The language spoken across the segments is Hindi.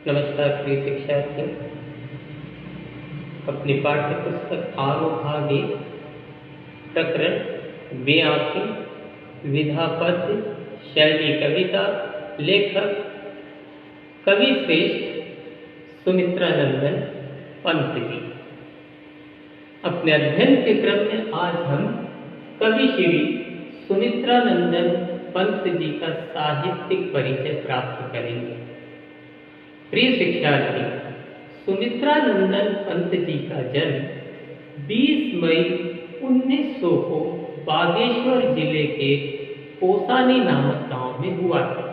नमस्कार प्रिय शिक्षार्थी। अपनी पाठ्य पुस्तक आरोभागे प्रकरण वे आँखें विधा पद्य शैली कविता लेखक कवि श्रेष्ठ सुमित्रानंदन पंत जी। अपने अध्ययन के क्रम में आज हम कवि श्री सुमित्रानंदन पंत जी का साहित्यिक परिचय प्राप्त करेंगे। प्रिय शिक्षार्थी, सुमित्रानंदन पंत जी का जन्म 20 मई 1900 को बागेश्वर जिले के कोसानी नामक गांव में हुआ था,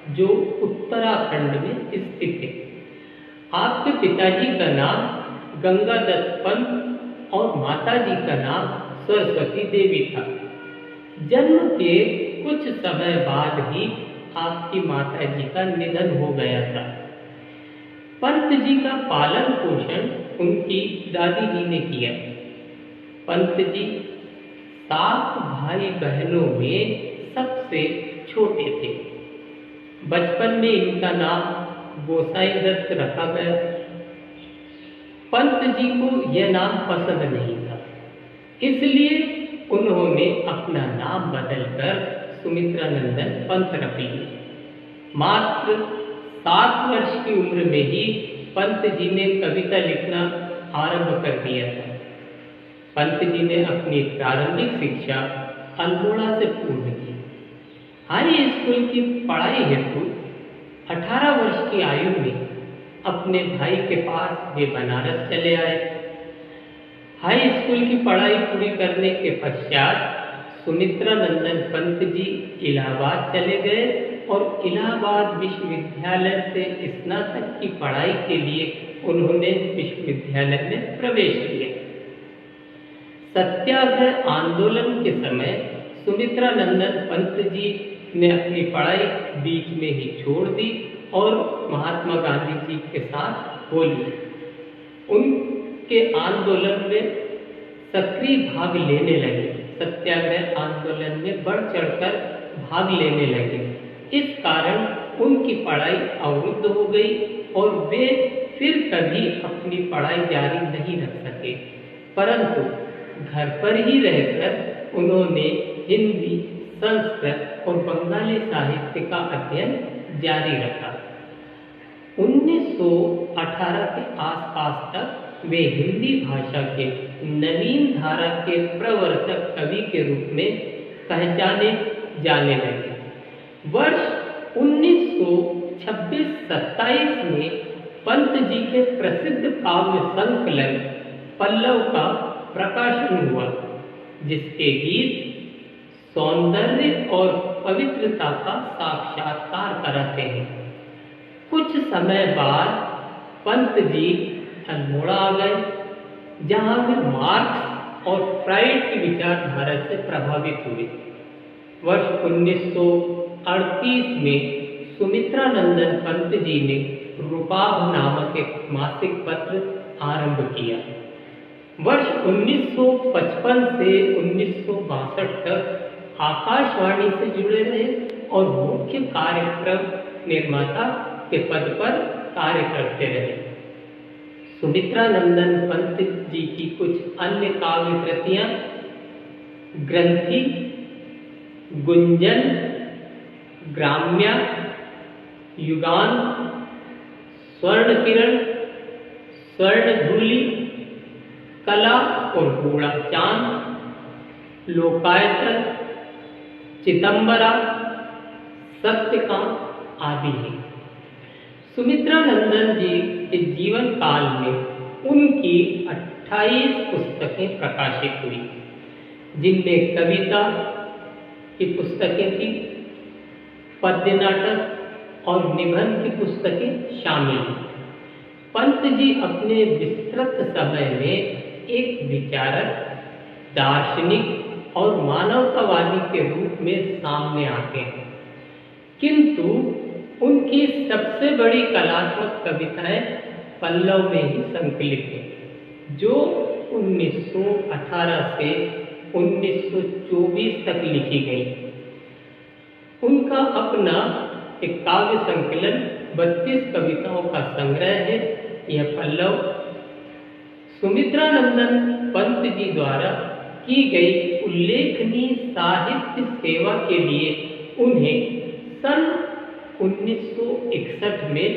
जो उत्तराखंड में स्थित है। आपके पिताजी का नाम गंगादत्त पंत और माताजी का नाम सरस्वती देवी था। जन्म के कुछ समय बाद ही आपकी माताजी का निधन हो गया था। पंत जी का पालन पोषण उनकी दादी जी ने किया। पंत जी 7 भाई बहनों में सबसे छोटे थे। बचपन में इनका नाम गोसाई दत्त रखा गया। पंत जी को यह नाम पसंद नहीं था, इसलिए उन्होंने अपना नाम बदलकर सुमित्रानंदन पंत रख लिया। मात्र 7 वर्ष की उम्र में ही पंत जी ने कविता लिखना आरंभ कर दिया था। पंत जी ने अपनी प्रारंभिक शिक्षा अल्मोड़ा से पूर्ण की। हाई स्कूल की पढ़ाई हेतु 18 वर्ष की आयु में अपने भाई के पास वे बनारस चले आए। हाई स्कूल की पढ़ाई पूरी करने के पश्चात सुमित्रानंदन पंत जी इलाहाबाद चले गए और इलाहाबाद विश्वविद्यालय से स्नातक की पढ़ाई के लिए उन्होंने विश्वविद्यालय में प्रवेश किया। सत्याग्रह आंदोलन के समय सुमित्रानंदन पंत जी ने अपनी पढ़ाई बीच में ही छोड़ दी और महात्मा गांधी जी के साथ हो ली। उनके आंदोलन में सक्रिय भाग लेने लगे। सत्याग्रह आंदोलन में बढ़ चढ़कर भाग लेने लगे। इस कारण उनकी पढ़ाई अवरुद्ध हो गई और वे फिर कभी अपनी पढ़ाई जारी नहीं रख सके, परंतु घर पर ही रहकर उन्होंने हिंदी, संस्कृत और बंगाली साहित्य का अध्ययन जारी रखा। 1918 के आसपास तक वे हिंदी भाषा के नवीन धारा के प्रवर्तक कवि के रूप में पहचाने जाने लगे। वर्ष 1926-27 में पंत जी के प्रसिद्ध काव्य संकलन पल्लव का प्रकाशन हुआ, जिसके गीत सौंदर्य और पवित्रता का साक्षात्कार कराते हैं। कुछ समय बाद पंत जी अल्मोड़ा आ गए, जहां वे मार्क्स और फ्राइड की विचारधारा से प्रभावित हुए। वर्ष 1938 में सुमित्रानंदन पंत जी ने रूपाभ नामक एक मासिक पत्र आरंभ किया। वर्ष 1955 से 1962 तक आकाशवाणी से जुड़े रहे और मुख्य कार्यक्रम निर्माता के पद पर कार्य करते रहे। सुमित्रानंदन पंत जी की कुछ अन्य काव्य कृतियां ग्रंथि, गुंजन, ग्राम्या, युगान, स्वर्ण किरण, स्वर्ण धूलि, कला और बूढ़ा चांद, लोकायतन, चिदंबरा, सत्यकांत आदि हैं। सुमित्रानंदन जी के जीवन काल में उनकी 28 पुस्तकें प्रकाशित हुई, जिनमें कविता की पुस्तकें थी, पद्य नाटक और निबंध की पुस्तकें शामिल हैं। पंत जी अपने विस्तृत समय में एक विचारक, दार्शनिक और मानवतावादी के रूप में सामने आते हैं, किंतु उनकी सबसे बड़ी कलात्मक कविताएं पल्लव में ही संकलित हैं, जो 1918 से 1924 तक लिखी गई। उनका अपना एक काव्य संकलन 32 कविताओं का संग्रह है। यह पल्लव सुमित्रानंदन पंत जी द्वारा की गई उल्लेखनीय साहित्य सेवा के लिए उन्हें सन 1961 में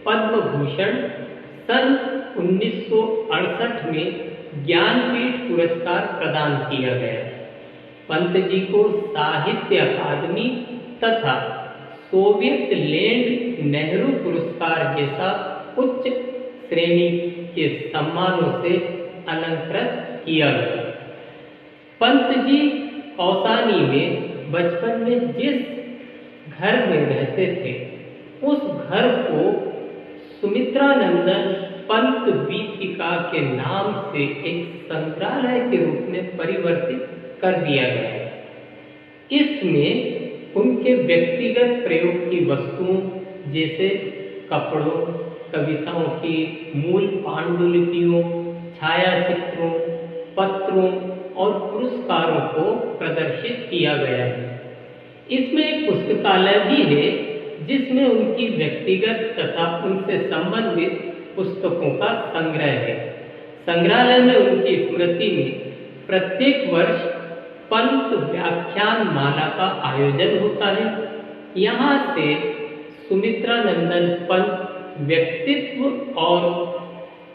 पद्म भूषण, सन 1968 में ज्ञानपीठ पुरस्कार प्रदान किया गया। पंत जी को साहित्य अकादमी तथा सोवियत लैंड नेहरू पुरस्कार जैसा उच्च श्रेणी के सम्मानों से अलंकृत किया गया। पंत जी कौसानी में बचपन में जिस घर में रहते थे उस घर को सुमित्रानंदन पंत वीथिका के नाम से एक संग्रहालय के रूप में परिवर्तित कर दिया गया है। इसमें उनके व्यक्तिगत प्रयोग की वस्तुओं जैसे कपड़ों, कविताओं की मूल पांडुलिपियों, छायाचित्रों, पत्रों और पुरस्कारों को प्रदर्शित किया गया है। इसमें एक पुस्तकालय भी है जिसमें उनकी व्यक्तिगत तथा उनसे संबंधित पुस्तकों का संग्रह है। संग्रहालय में उनकी स्मृति में प्रत्येक वर्ष पंत व्याख्यान माला का आयोजन होता है। यहाँ से सुमित्रानंदन पंत व्यक्तित्व और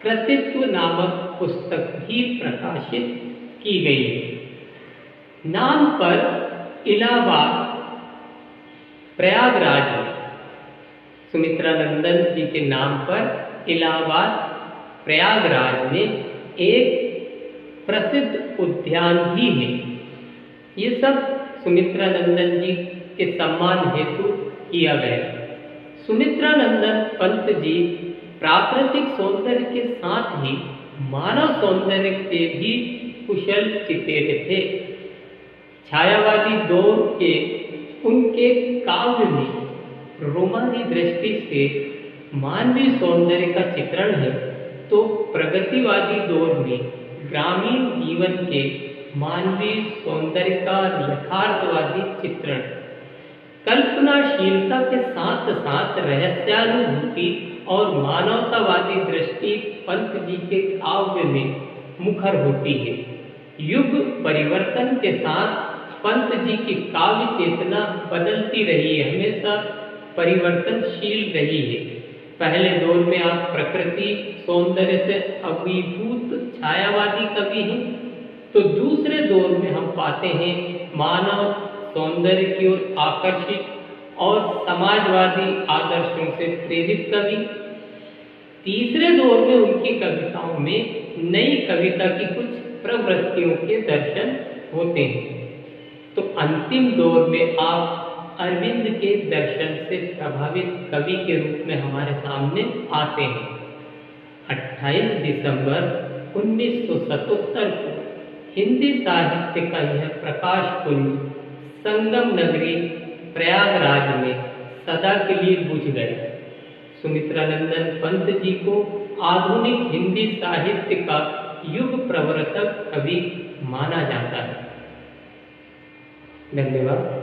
कृतित्व नामक पुस्तक भी प्रकाशित की गई है। नाम पर इलाहाबाद प्रयागराज में सुमित्रानंदन जी के नाम पर इलाहाबाद प्रयागराज में एक प्रसिद्ध उद्यान भी है। ये सब सुमित्रानंदन जी के सम्मान हेतु किया गया। सुमित्रानंदन पंत जी प्राकृतिक सौंदर्य के साथ ही मानव सौंदर्य से भी कुशल चितेरे थे। छायावादी दौर के उनके काव्य में रोमानी दृष्टि से मानवीय सौंदर्य का चित्रण है, तो प्रगतिवादी दौर में ग्रामीण जीवन के मानवीय सौंदर्य का यथार्थवादी चित्रण। कल्पनाशीलता के साथ साथ रहस्यानुभूति और मानवतावादी दृष्टि पंत जी के काव्य में मुखर होती है। युग परिवर्तन के साथ पंत जी की काव्य चेतना बदलती रही है, हमेशा परिवर्तनशील रही है। पहले दौर में आप प्रकृति सौंदर्य से अभिभूत छायावादी कवि हैं, तो दूसरे दौर में हम पाते हैं मानव सौंदर्य की ओर आकर्षित और समाजवादी आदर्शों से प्रेरित कवि। तीसरे दौर में उनकी कविताओं में नई कविता की कुछ प्रवृत्तियों के दर्शन होते हैं। तो अंतिम दौर में आप अरविंद के दर्शन से प्रभावित कवि के रूप में हमारे सामने आते हैं। 28 दिसंबर 1977 को हिंदी साहित्य का यह प्रकाश पुंज संगम नगरी प्रयागराज में सदा के लिए बुझ गया। सुमित्रानंदन पंत जी को आधुनिक हिंदी साहित्य का युग प्रवर्तक कवि माना जाता है। धन्यवाद।